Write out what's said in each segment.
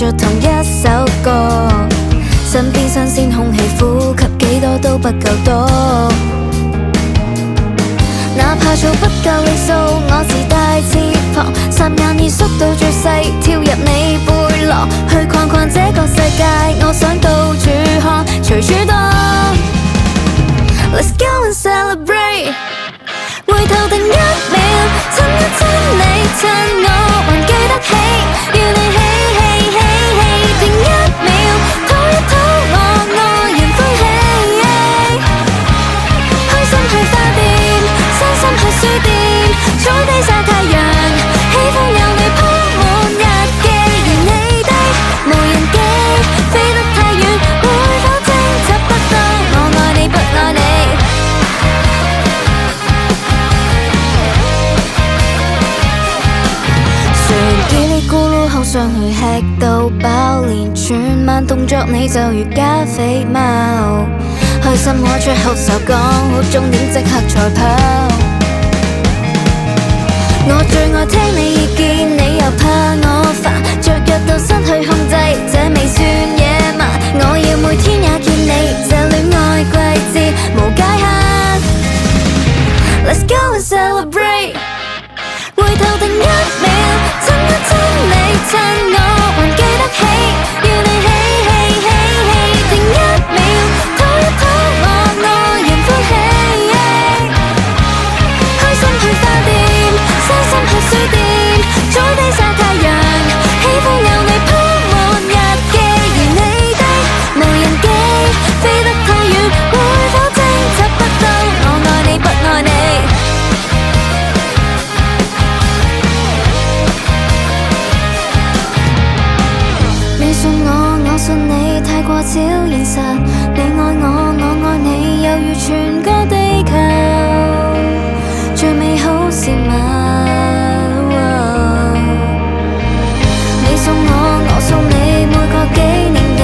着同一首歌，身邊新鮮空氣呼吸幾多都不夠多。哪怕做不夠里數，我自帶翅膀，霎眼已縮到最細，跳入你背囊，去逛逛這個世界，我想到處看，隨處當。Let's go and celebrate， 回頭定一秒，親一親你，趁我還記得起，要你起起起起，定一秒，討一討我愛人歡喜，開心去花店，傷心去書店，坐低曬太陽，喜歡有你鋪滿日記，而你的無人機飛得太遠，會否偵察不到我愛你不愛你？誰嘰哩咕嚕口上去吃到飽，連全晚動作你就如加菲貓，開心我最後就講好終點即刻賽跑。我最愛聽你意見，你又怕我煩，雀躍到失去控制，這未算野蠻。我要每天也見你，這戀愛季節無界限。Let's go and celebrate， 回頭定一秒，親一親你，趁我還記得起，要你起起起起，定一秒，討一討我愛人歡喜，開心去花店，傷心去書店，坐低曬太陽，喜歡有你鋪滿日記，而你的無人機飛得太遠，會否偵察不到我愛你不愛你？你信我，我信你，太過超現實。你愛我，我愛你，猶如全個地球，最美好事物。你送我，我送你，每個紀念日，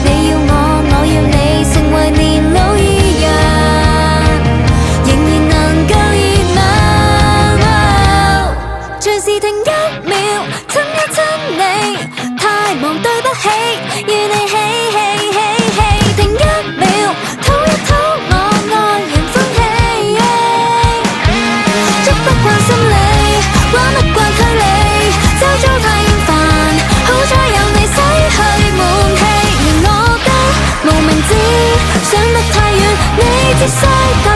你要我，我要你，成為年老一樣，仍然能夠熱吻。隨時停一秒，親一親你，太忙對不起，與你起起起起，停一秒，討一討我愛人歡喜，捉不慣心理，玩不慣距離，周遭太厭煩，好彩有你洗去悶氣，而我的無名指想得太遠，你只需踏